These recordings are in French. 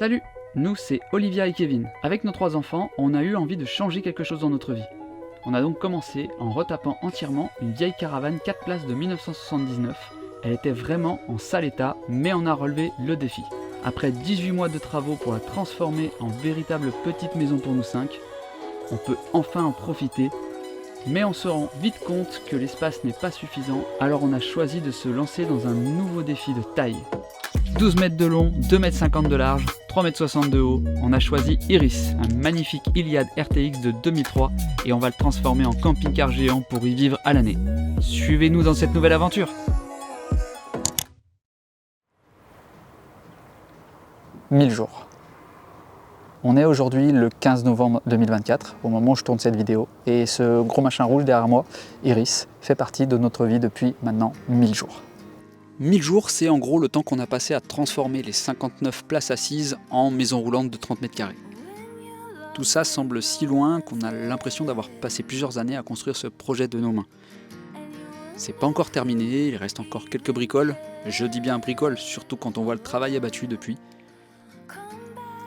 Salut, nous c'est Olivia et Kevin. Avec nos 3 enfants, on a eu envie de changer quelque chose dans notre vie. On a donc commencé en retapant entièrement une vieille caravane 4 places de 1979. Elle était vraiment en sale état, mais on a relevé le défi. Après 18 mois de travaux pour la transformer en véritable petite maison pour nous 5, on peut enfin en profiter. Mais on se rend vite compte que l'espace n'est pas suffisant, alors on a choisi de se lancer dans un nouveau défi de taille. 12 mètres de long, 2 mètres 50 de large, 3 mètres 60 de haut, on a choisi Iris, un magnifique Iliad RTX de 2003 et on va le transformer en camping-car géant pour y vivre à l'année. Suivez-nous dans cette nouvelle aventure. « 1000 jours ». On est aujourd'hui le 15 novembre 2024, au moment où je tourne cette vidéo, et ce gros machin rouge derrière moi, Iris, fait partie de notre vie depuis maintenant 1000 jours. 1000 jours, c'est en gros le temps qu'on a passé à transformer les 59 places assises en maison roulante de 30 mètres carrés. Tout ça semble si loin qu'on a l'impression d'avoir passé plusieurs années à construire ce projet de nos mains. C'est pas encore terminé, il reste encore quelques bricoles, je dis bien bricoles, surtout quand on voit le travail abattu depuis.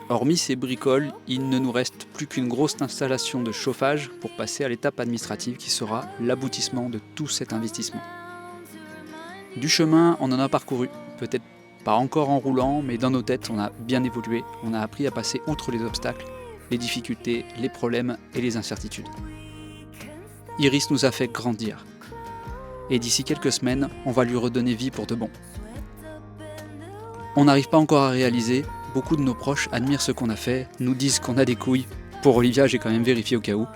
Hormis ces bricoles, il ne nous reste plus qu'une grosse installation de chauffage pour passer à l'étape administrative qui sera l'aboutissement de tout cet investissement. Du chemin, on en a parcouru, peut-être pas encore en roulant, mais dans nos têtes, on a bien évolué, on a appris à passer outre les obstacles, les difficultés, les problèmes et les incertitudes. Iris nous a fait grandir. Et d'ici quelques semaines, on va lui redonner vie pour de bon. On n'arrive pas encore à réaliser. Beaucoup de nos proches admirent ce qu'on a fait, nous disent qu'on a des couilles. Pour Olivia, j'ai quand même vérifié au cas où.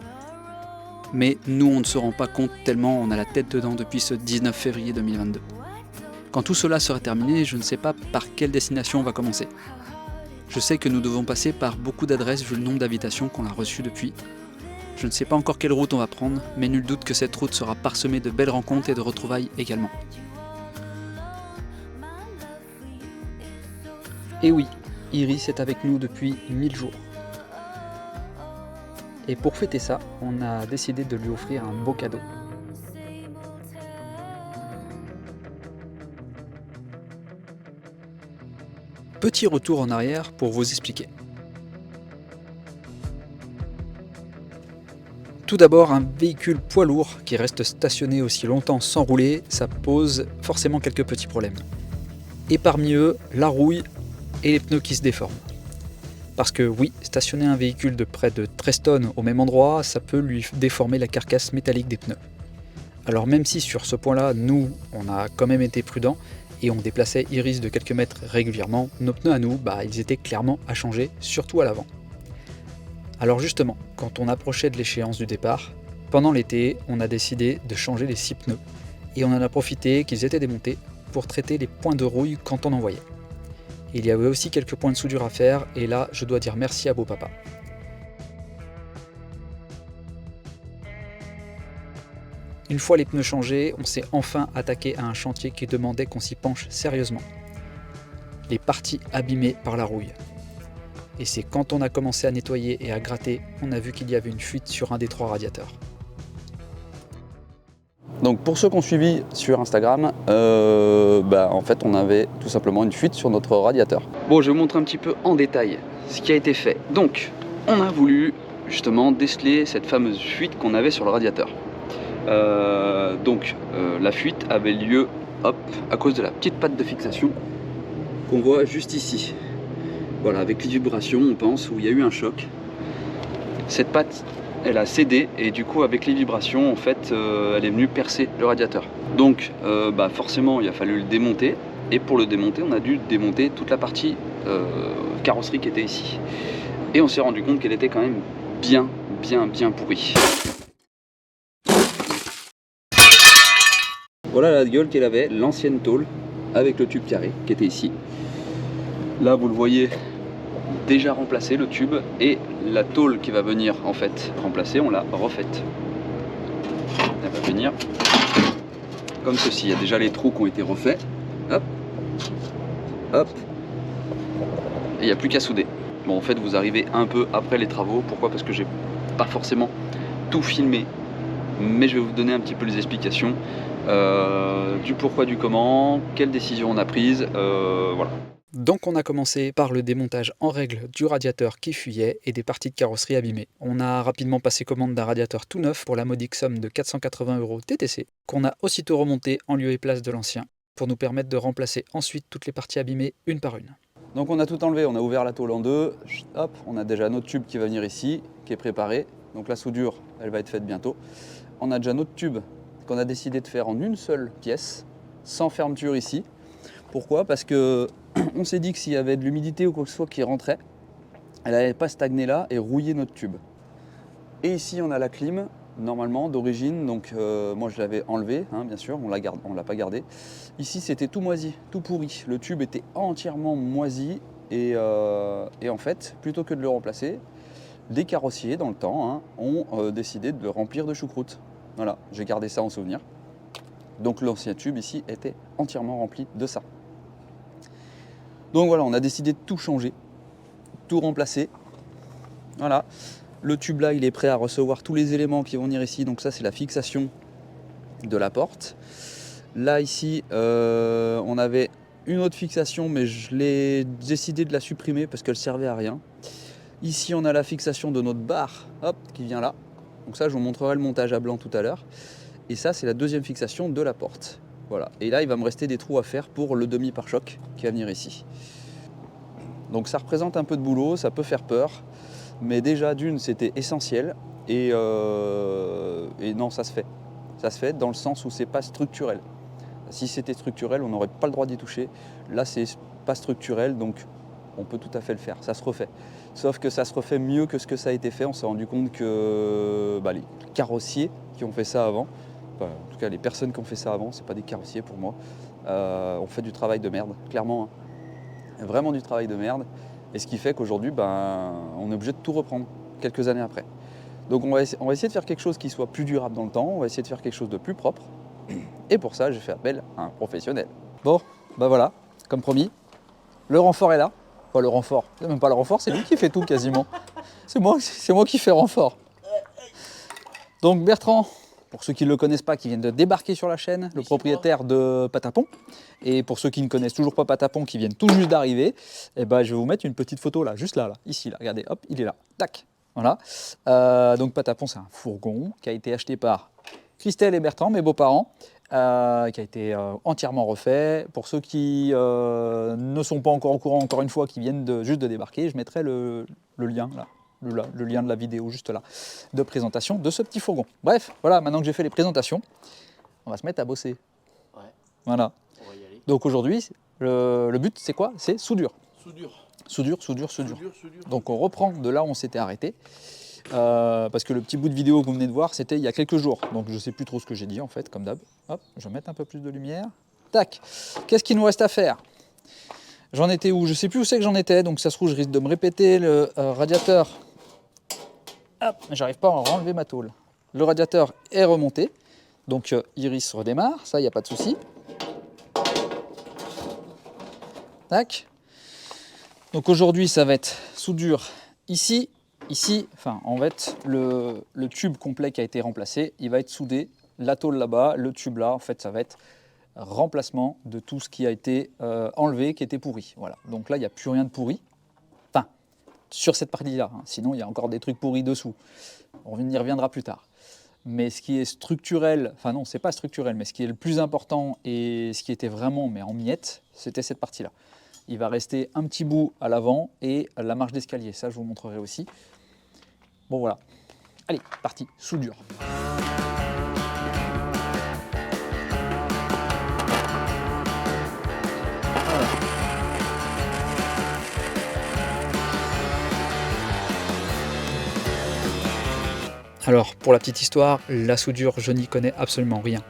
Mais nous, on ne se rend pas compte tellement on a la tête dedans depuis ce 19 février 2022. Quand tout cela sera terminé, je ne sais pas par quelle destination on va commencer. Je sais que nous devons passer par beaucoup d'adresses vu le nombre d'invitations qu'on a reçues depuis. Je ne sais pas encore quelle route on va prendre, mais nul doute que cette route sera parsemée de belles rencontres et de retrouvailles également. Et oui, Iris est avec nous depuis 1000 jours. Et pour fêter ça, on a décidé de lui offrir un beau cadeau. Petit retour en arrière pour vous expliquer. Tout d'abord, un véhicule poids lourd qui reste stationné aussi longtemps sans rouler, ça pose forcément quelques petits problèmes. Et parmi eux, la rouille et les pneus qui se déforment. Parce que oui, stationner un véhicule de près de 13 tonnes au même endroit, ça peut lui déformer la carcasse métallique des pneus. Alors même si sur ce point-là, nous, on a quand même été prudents et on déplaçait Iris de quelques mètres régulièrement, nos pneus à nous, ils étaient clairement à changer, surtout à l'avant. Alors justement, quand on approchait de l'échéance du départ, pendant l'été, on a décidé de changer les 6 pneus et on en a profité qu'ils étaient démontés pour traiter les points de rouille quand on en voyait. Il y avait aussi quelques points de soudure à faire, et là, je dois dire merci à beau papa. Une fois les pneus changés, on s'est enfin attaqué à un chantier qui demandait qu'on s'y penche sérieusement. Les parties abîmées par la rouille. Et c'est quand on a commencé à nettoyer et à gratter, on a vu qu'il y avait une fuite sur un des 3 radiateurs. Donc pour ceux qui ont suivi sur Instagram, en fait on avait tout simplement une fuite sur notre radiateur. Bon, je vais vous montrer un petit peu en détail ce qui a été fait. Donc on a voulu justement déceler cette fameuse fuite qu'on avait sur le radiateur. La fuite avait lieu à cause de la petite patte de fixation qu'on voit juste ici. Voilà, avec les vibrations on pense, où il y a eu un choc. Cette patte, elle a cédé et du coup avec les vibrations en fait elle est venue percer le radiateur. Donc forcément il a fallu le démonter, et pour le démonter on a dû démonter toute la partie carrosserie qui était ici. Et on s'est rendu compte qu'elle était quand même bien pourrie. Voilà la gueule qu'elle avait, l'ancienne tôle avec le tube carré qui était ici. Là vous le voyez, déjà remplacé le tube, et la tôle qui va venir en fait remplacer, on l'a refaite. Elle va venir comme ceci. Il y a déjà les trous qui ont été refaits. Hop, hop. Et il n'y a plus qu'à souder. Bon, en fait vous arrivez un peu après les travaux. Pourquoi? Parce que j'ai pas forcément tout filmé, mais je vais vous donner un petit peu les explications du pourquoi, du comment, quelles décisions on a prises, voilà. Donc on a commencé par le démontage en règle du radiateur qui fuyait et des parties de carrosserie abîmées. On a rapidement passé commande d'un radiateur tout neuf pour la modique somme de 480 € TTC, qu'on a aussitôt remonté en lieu et place de l'ancien, pour nous permettre de remplacer ensuite toutes les parties abîmées une par une. Donc on a tout enlevé, on a ouvert la tôle en deux, hop, on a déjà notre tube qui va venir ici, qui est préparé. Donc la soudure, elle va être faite bientôt. On a déjà notre tube qu'on a décidé de faire en une seule pièce, sans fermeture ici. Pourquoi? Parce que on s'est dit que s'il y avait de l'humidité ou quoi que ce soit qui rentrait, elle n'allait pas stagner là et rouiller notre tube. Et ici on a la clim, normalement d'origine, donc moi je l'avais enlevé, hein, bien sûr, on ne l'a pas gardé. Ici c'était tout moisi, tout pourri, le tube était entièrement moisi et en fait, plutôt que de le remplacer, les carrossiers dans le temps hein, ont décidé de le remplir de choucroute. Voilà, j'ai gardé ça en souvenir. Donc l'ancien tube ici était entièrement rempli de ça. Donc voilà, on a décidé de tout changer, tout remplacer. Voilà, le tube là, il est prêt à recevoir tous les éléments qui vont venir ici. Donc ça, c'est la fixation de la porte. Là, ici, on avait une autre fixation, mais je l'ai décidé de la supprimer parce qu'elle servait à rien. Ici, on a la fixation de notre barre, hop, qui vient là. Donc ça, je vous montrerai le montage à blanc tout à l'heure. Et ça, c'est la deuxième fixation de la porte. Voilà. Et là, il va me rester des trous à faire pour le demi-pare-choc qui va venir ici. Donc ça représente un peu de boulot, ça peut faire peur. Mais déjà, d'une, c'était essentiel. Et non, ça se fait. Ça se fait dans le sens où c'est pas structurel. Si c'était structurel, on n'aurait pas le droit d'y toucher. Là, c'est pas structurel, donc on peut tout à fait le faire. Ça se refait. Sauf que ça se refait mieux que ce que ça a été fait. On s'est rendu compte que les carrossiers qui ont fait ça avant, en tout cas les personnes qui ont fait ça avant, c'est pas des carrossiers pour moi, ont fait du travail de merde, clairement. Hein. Vraiment du travail de merde. Et ce qui fait qu'aujourd'hui, on est obligé de tout reprendre quelques années après. Donc on va essayer de faire quelque chose qui soit plus durable dans le temps, on va essayer de faire quelque chose de plus propre. Et pour ça, j'ai fait appel à un professionnel. Bon, voilà, comme promis, le renfort est là. Enfin, le renfort, c'est même pas le renfort, c'est lui qui fait tout quasiment. C'est moi qui fais renfort. Donc Bertrand, pour ceux qui ne le connaissent pas, qui viennent de débarquer sur la chaîne, le propriétaire de Patapon. Et pour ceux qui ne connaissent toujours pas Patapon, qui viennent tout juste d'arriver, je vais vous mettre une petite photo là, juste là, ici, là, regardez, hop, il est là, tac, voilà. Donc Patapon, c'est un fourgon qui a été acheté par Christelle et Bertrand, mes beaux-parents, qui a été entièrement refait. Pour ceux qui ne sont pas encore au courant, encore une fois, qui viennent juste de débarquer, je mettrai le lien là. Le lien de la vidéo juste là, de présentation de ce petit fourgon. Bref, voilà, maintenant que j'ai fait les présentations, on va se mettre à bosser. Ouais. Voilà. On va y aller. Donc aujourd'hui, le but c'est quoi? C'est soudure. Soudure. Donc on reprend de là où on s'était arrêté. Parce que le petit bout de vidéo que vous venez de voir, c'était il y a quelques jours. Donc je ne sais plus trop ce que j'ai dit en fait, comme d'hab. Hop, je vais mettre un peu plus de lumière. Tac. Qu'est-ce qu'il nous reste à faire? J'en étais où? Je ne sais plus où c'est que j'en étais, donc ça se trouve, je risque de me répéter. Le radiateur. Hop, j'arrive pas à enlever ma tôle. Le radiateur est remonté, donc Iris redémarre, ça, il n'y a pas de souci. Tac. Donc aujourd'hui, ça va être soudure ici, enfin, en fait, le tube complet qui a été remplacé, il va être soudé, la tôle là-bas, le tube là, en fait, ça va être remplacement de tout ce qui a été enlevé, qui était pourri. Voilà. Donc là, il n'y a plus rien de pourri. Enfin, sur cette partie-là. Hein. Sinon, il y a encore des trucs pourris dessous. On y reviendra plus tard. Mais ce qui est structurel, enfin non, c'est pas structurel, mais ce qui est le plus important et ce qui était vraiment en miettes, c'était cette partie-là. Il va rester un petit bout à l'avant et la marche d'escalier. Ça, je vous montrerai aussi. Bon, voilà. Allez, parti, soudure. Alors, pour la petite histoire, la soudure, je n'y connais absolument rien.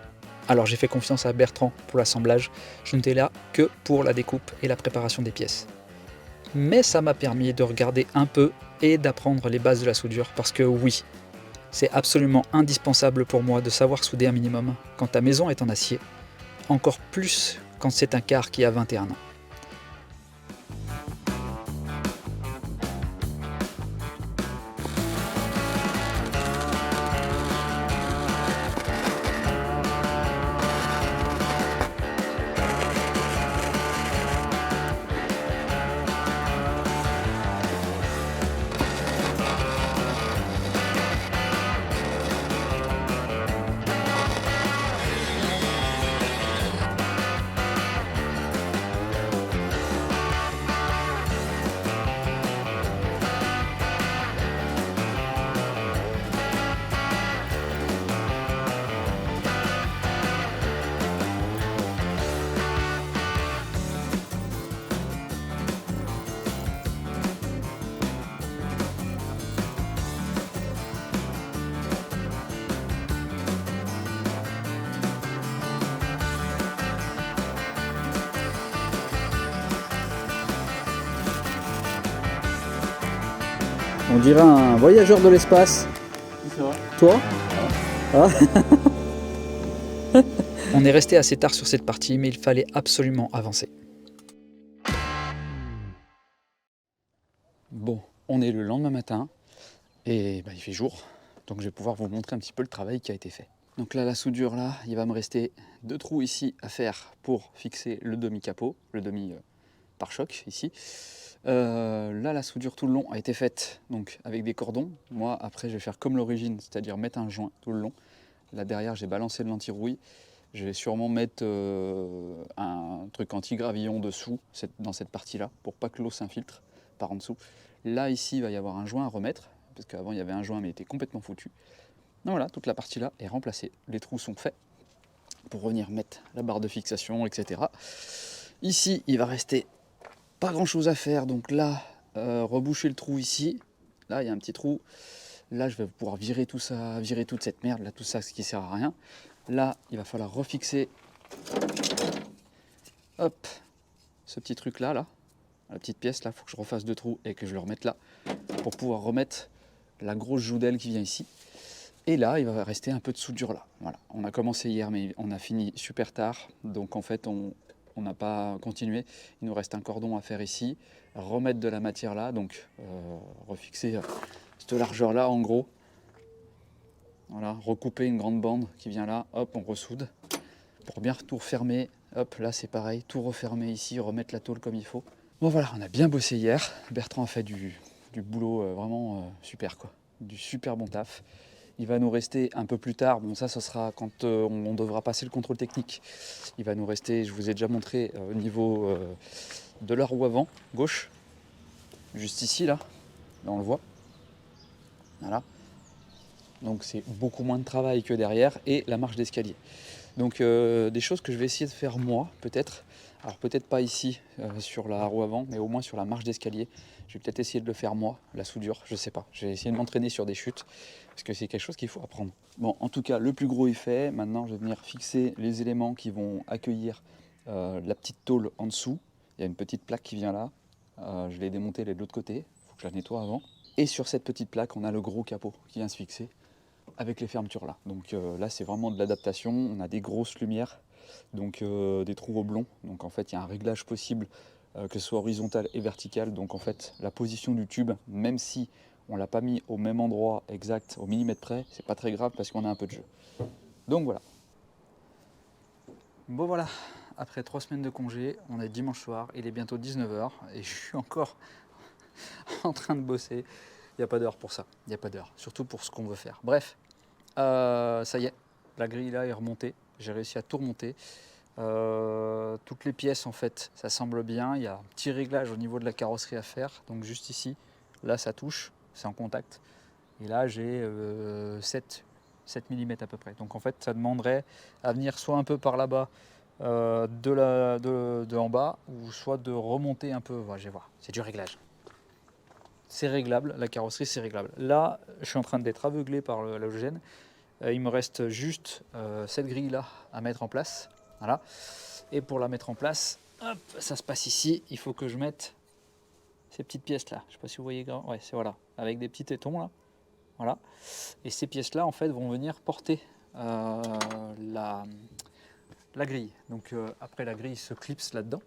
Alors j'ai fait confiance à Bertrand pour l'assemblage, je n'étais là que pour la découpe et la préparation des pièces. Mais ça m'a permis de regarder un peu et d'apprendre les bases de la soudure, parce que oui, c'est absolument indispensable pour moi de savoir souder un minimum quand ta maison est en acier, encore plus quand c'est un quart qui a 21 ans. On dirait un voyageur de l'espace. C'est vrai. Toi? Ah. On est resté assez tard sur cette partie, mais il fallait absolument avancer. Bon, on est le lendemain matin et il fait jour, donc je vais pouvoir vous montrer un petit peu le travail qui a été fait. Donc là, la soudure, là, il va me rester 2 trous ici à faire pour fixer le demi-capot, le demi-pare-choc ici. Là, la soudure tout le long a été faite donc avec des cordons. Moi, après, je vais faire comme l'origine, c'est-à-dire mettre un joint tout le long. Là, derrière, j'ai balancé de l'anti-rouille. Je vais sûrement mettre un truc anti-gravillon dessous, dans cette partie-là, pour pas que l'eau s'infiltre par en dessous. Là, ici, il va y avoir un joint à remettre, parce qu'avant, il y avait un joint, mais il était complètement foutu. Donc voilà, toute la partie-là est remplacée. Les trous sont faits pour revenir mettre la barre de fixation, etc. Ici, il va rester pas grand-chose à faire. Donc là, reboucher le trou ici. Là, il y a un petit trou. Là, je vais pouvoir virer tout ça, virer toute cette merde, là, tout ça, ce qui sert à rien. Là, il va falloir refixer, hop, ce petit truc-là, là, la petite pièce, là, il faut que je refasse 2 trous et que je le remette là, pour pouvoir remettre la grosse joudelle qui vient ici. Et là, il va rester un peu de soudure là. Voilà. On a commencé hier, mais on a fini super tard. Donc en fait, on n'a pas continué. Il nous reste un cordon à faire ici, remettre de la matière là, donc refixer cette largeur là en gros. Voilà, recouper une grande bande qui vient là, hop, on ressoude. Pour bien tout refermer, hop, là c'est pareil, tout refermer ici, remettre la tôle comme il faut. Bon voilà, on a bien bossé hier. Bertrand a fait du boulot vraiment super quoi. Du super bon taf. Il va nous rester un peu plus tard, bon ça ce sera quand on devra passer le contrôle technique. Il va nous rester, je vous ai déjà montré au niveau de la roue avant, gauche, juste ici là on le voit. Voilà. Donc c'est beaucoup moins de travail que derrière et la marche d'escalier. Donc des choses que je vais essayer de faire moi peut-être. Alors peut-être pas ici sur la roue avant, mais au moins sur la marche d'escalier. Je vais peut-être essayer de le faire moi, la soudure, je sais pas. Je vais essayer de m'entraîner sur des chutes, parce que c'est quelque chose qu'il faut apprendre. Bon, en tout cas, le plus gros est fait. Maintenant, je vais venir fixer les éléments qui vont accueillir la petite tôle en dessous. Il y a une petite plaque qui vient là. Je l'ai démontée, elle est de l'autre côté. Il faut que je la nettoie avant. Et sur cette petite plaque, on a le gros capot qui vient se fixer avec les fermetures là. Donc là, c'est vraiment de l'adaptation. On a des grosses lumières, donc des trous oblongs. Donc en fait, il y a un réglage possible, que ce soit horizontal et vertical. Donc en fait, la position du tube, même si on ne l'a pas mis au même endroit exact, au millimètre près, c'est pas très grave parce qu'on a un peu de jeu. Donc voilà. Bon voilà, après 3 semaines de congé, on est dimanche soir, il est bientôt 19h et je suis encore en train de bosser. Il n'y a pas d'heure pour ça, il n'y a pas d'heure, surtout pour ce qu'on veut faire. Bref, ça y est, la grille là est remontée, j'ai réussi à tout remonter. Toutes les pièces en fait, ça semble bien. Il y a un petit réglage au niveau de la carrosserie à faire, donc juste ici, là ça touche, c'est en contact. Et là j'ai 7 mm à peu près. Donc en fait ça demanderait à venir soit un peu par là-bas de en bas, ou soit de remonter un peu. Voilà, je vais voir, c'est du réglage. C'est réglable, la carrosserie c'est réglable. Là, je suis en train d'être aveuglé par l'halogène. Il me reste juste cette grille là à mettre en place. Voilà. Et pour la mettre en place, hop, ça se passe ici. Il faut que je mette ces petites pièces là. Je ne sais pas si vous voyez, ouais, c'est voilà, avec des petits tétons là. Voilà. Et ces pièces là en fait vont venir porter la grille. Donc après la grille se clipse là-dedans.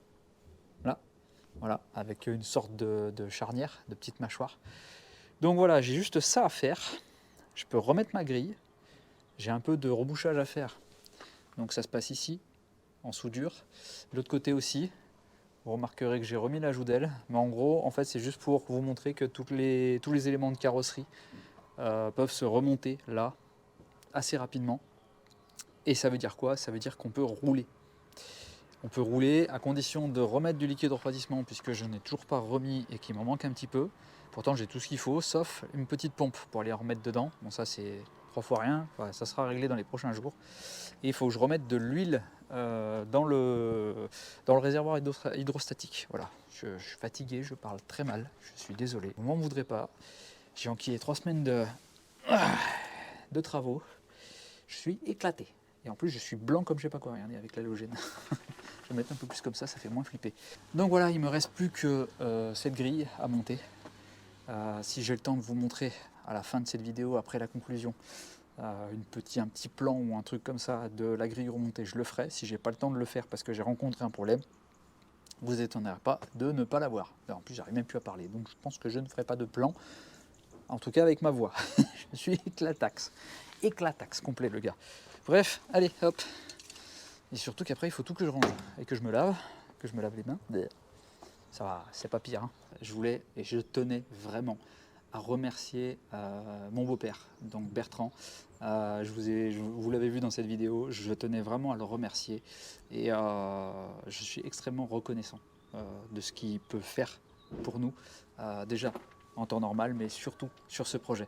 Là. Voilà, avec une sorte de charnière, de petite mâchoire. Donc voilà, j'ai juste ça à faire. Je peux remettre ma grille. J'ai un peu de rebouchage à faire. Donc ça se passe ici, en soudure. De l'autre côté aussi, vous remarquerez que j'ai remis la joudelle. Mais en gros, en fait, c'est juste pour vous montrer que tous les éléments de carrosserie peuvent se remonter là, assez rapidement. Et ça veut dire quoi? Ça veut dire qu'on peut rouler. On peut rouler à condition de remettre du liquide de refroidissement, puisque je n'ai toujours pas remis et qu'il m'en manque un petit peu. Pourtant j'ai tout ce qu'il faut, sauf une petite pompe pour aller en remettre dedans. Bon ça c'est 3 fois rien, enfin, ça sera réglé dans les prochains jours. Et il faut que je remette de l'huile dans le réservoir hydrostatique. Voilà, je suis fatigué, je parle très mal, je suis désolé. Vous m'en voudrez pas, j'ai enquillé 3 semaines de travaux, je suis éclaté. Et en plus je suis blanc comme je sais pas quoi, regardez avec l'halogène. Je vais mettre un peu plus comme ça fait moins flipper. Donc voilà, il me reste plus que cette grille à monter. Si j'ai le temps de vous montrer à la fin de cette vidéo, après la conclusion, un petit plan ou un truc comme ça de la grille remontée, je le ferai. Si j'ai pas le temps de le faire parce que j'ai rencontré un problème, vous étonnerez pas de ne pas l'avoir. En plus, j'arrive même plus à parler, donc je pense que je ne ferai pas de plan, en tout cas avec ma voix. Je suis éclataxe complet, le gars. Bref, allez, hop. Et surtout qu'après, il faut tout que je range et que je me lave les mains. Ça va, c'est pas pire. Hein. Je voulais et je tenais vraiment à remercier mon beau-père, donc Bertrand. Vous l'avez vu dans cette vidéo, je tenais vraiment à le remercier et je suis extrêmement reconnaissant de ce qu'il peut faire pour nous, déjà en temps normal, mais surtout sur ce projet.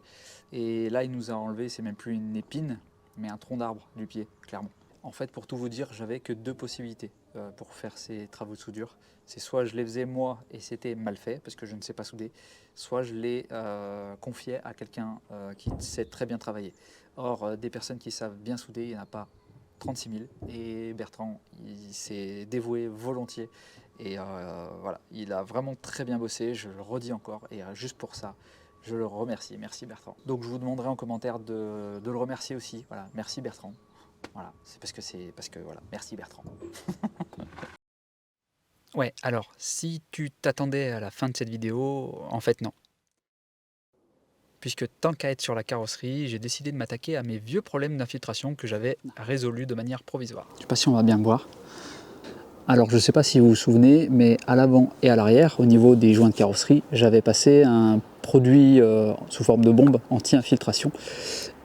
Et là, il nous a enlevé, c'est même plus une épine, mais un tronc d'arbre du pied, clairement. En fait, pour tout vous dire, j'avais que deux possibilités pour faire ces travaux de soudure. C'est soit je les faisais moi et c'était mal fait parce que je ne sais pas souder, soit je les confiais à quelqu'un qui sait très bien travailler. Or, des personnes qui savent bien souder, il n'y en a pas 36 000. Et Bertrand, il s'est dévoué volontiers. Et voilà, il a vraiment très bien bossé, je le redis encore. Et juste pour ça, je le remercie. Merci Bertrand. Donc je vous demanderai en commentaire de le remercier aussi. Voilà, merci Bertrand. Voilà, c'est parce que voilà, merci Bertrand. Ouais, alors, si tu t'attendais à la fin de cette vidéo, en fait non. Puisque tant qu'à être sur la carrosserie, j'ai décidé de m'attaquer à mes vieux problèmes d'infiltration que j'avais résolus de manière provisoire. Je ne sais pas si on va bien me voir. Alors, je ne sais pas si vous vous souvenez, mais à l'avant et à l'arrière, au niveau des joints de carrosserie, j'avais passé un produit sous forme de bombe anti-infiltration.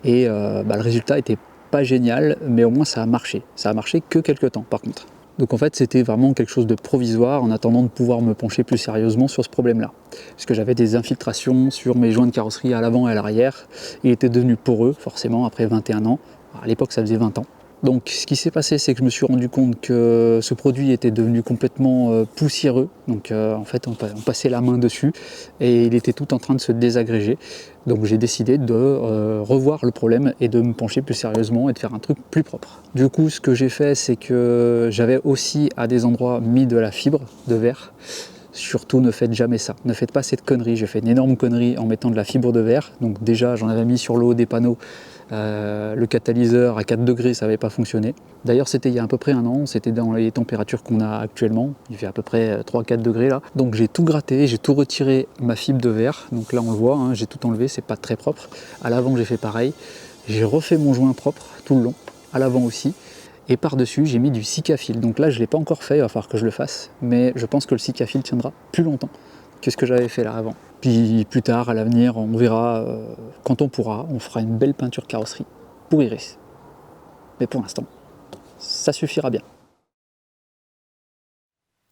Et le résultat était pas génial, mais au moins ça a marché. Ça a marché que quelques temps par contre. Donc en fait c'était vraiment quelque chose de provisoire en attendant de pouvoir me pencher plus sérieusement sur ce problème-là. Parce que j'avais des infiltrations sur mes joints de carrosserie à l'avant et à l'arrière. Il était devenu poreux forcément après 21 ans. Alors, à l'époque ça faisait 20 ans. Donc ce qui s'est passé, c'est que je me suis rendu compte que ce produit était devenu complètement poussiéreux. Donc en fait on passait la main dessus et il était tout en train de se désagréger. Donc j'ai décidé de revoir le problème et de me pencher plus sérieusement et de faire un truc plus propre. Du coup ce que j'ai fait, c'est que j'avais aussi à des endroits mis de la fibre de verre. Surtout ne faites jamais ça, ne faites pas cette connerie. J'ai fait une énorme connerie en mettant de la fibre de verre. Donc déjà j'en avais mis sur le haut des panneaux. Le catalyseur à 4 degrés, ça n'avait pas fonctionné. D'ailleurs c'était il y a à peu près un an, c'était dans les températures qu'on a actuellement, il fait à peu près 3-4 degrés là. Donc j'ai tout gratté, j'ai tout retiré ma fibre de verre, donc là on le voit, hein, j'ai tout enlevé, c'est pas très propre. À l'avant j'ai fait pareil, j'ai refait mon joint propre tout le long, à l'avant aussi. Et par-dessus j'ai mis du Sikafil, donc là je ne l'ai pas encore fait, il va falloir que je le fasse, mais je pense que le Sikafil tiendra plus longtemps que ce que j'avais fait là avant. Puis plus tard, à l'avenir, on verra, quand on pourra, on fera une belle peinture carrosserie pour Iris. Mais pour l'instant, ça suffira bien.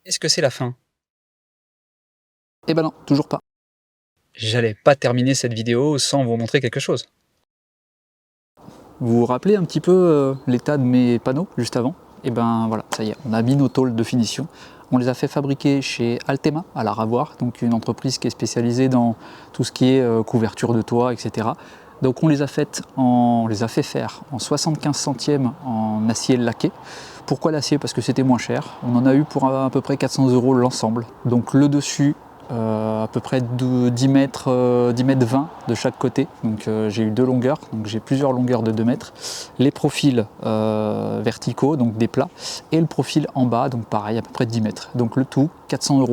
Est-ce que c'est la fin? Eh ben non, toujours pas. J'allais pas terminer cette vidéo sans vous montrer quelque chose. Vous vous rappelez un petit peu l'état de mes panneaux juste avant? Et ben voilà, ça y est, on a mis nos tôles de finition. On les a fait fabriquer chez Altema à la Ravoir, donc une entreprise qui est spécialisée dans tout ce qui est couverture de toit, etc. Donc on les a fait faire en 75 centièmes en acier laqué. Pourquoi l'acier? Parce que c'était moins cher. On en a eu pour à peu près 400 € l'ensemble. Donc le dessus, à peu près de 10 mètres 20 de chaque côté. Donc j'ai eu deux longueurs, donc j'ai plusieurs longueurs de 2 mètres. Les profils verticaux, donc des plats, et le profil en bas, donc pareil, à peu près 10 mètres. Donc le tout, 400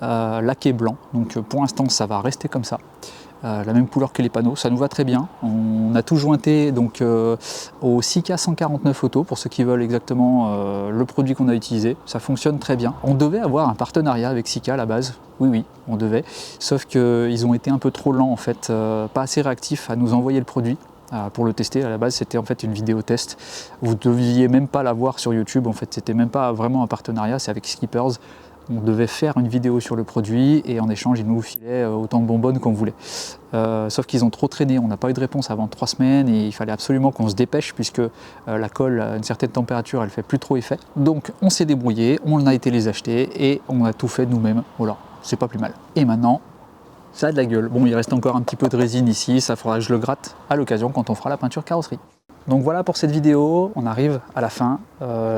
€, laqué blanc. Donc pour l'instant, ça va rester comme ça. La même couleur que les panneaux, ça nous va très bien. On a tout jointé donc au Sika 149 Auto pour ceux qui veulent exactement le produit qu'on a utilisé. Ça fonctionne très bien. On devait avoir un partenariat avec Sika à la base. Oui, on devait. Sauf qu'ils ont été un peu trop lents en fait, pas assez réactifs à nous envoyer le produit. Pour le tester, à la base c'était en fait une vidéo test. Vous ne deviez même pas la voir sur YouTube, en fait c'était même pas vraiment un partenariat, c'est avec Skippers. On devait faire une vidéo sur le produit et en échange ils nous filaient autant de bonbonnes qu'on voulait. Sauf qu'ils ont trop traîné, on n'a pas eu de réponse avant 3 semaines et il fallait absolument qu'on se dépêche puisque la colle à une certaine température elle fait plus trop effet. Donc on s'est débrouillé, on a été les acheter et on a tout fait nous-mêmes. Voilà, c'est pas plus mal. Et maintenant, ça a de la gueule. Bon, il reste encore un petit peu de résine ici, ça faudra que je le gratte à l'occasion quand on fera la peinture carrosserie. Donc voilà pour cette vidéo, on arrive à la fin.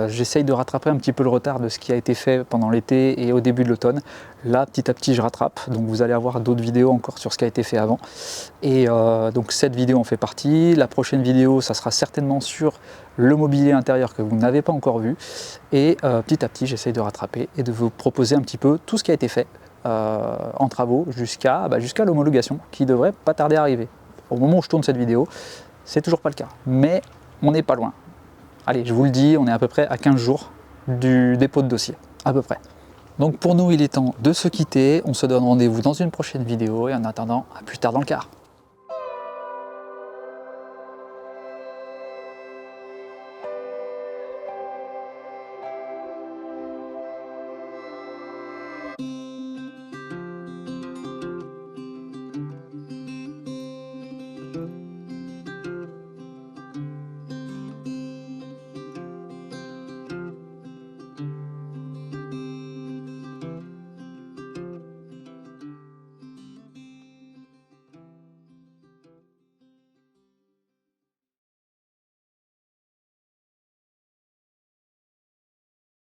J'essaye de rattraper un petit peu le retard de ce qui a été fait pendant l'été et au début de l'automne. Là, petit à petit, je rattrape. Donc vous allez avoir d'autres vidéos encore sur ce qui a été fait avant. Et donc cette vidéo en fait partie. La prochaine vidéo, ça sera certainement sur le mobilier intérieur que vous n'avez pas encore vu. Et petit à petit, j'essaye de rattraper et de vous proposer un petit peu tout ce qui a été fait en travaux jusqu'à l'homologation qui devrait pas tarder à arriver. Au moment où je tourne cette vidéo, c'est toujours pas le cas, mais on n'est pas loin. Allez, je vous le dis, on est à peu près à 15 jours du dépôt de dossier, à peu près. Donc pour nous, il est temps de se quitter. On se donne rendez-vous dans une prochaine vidéo et en attendant, à plus tard dans le car.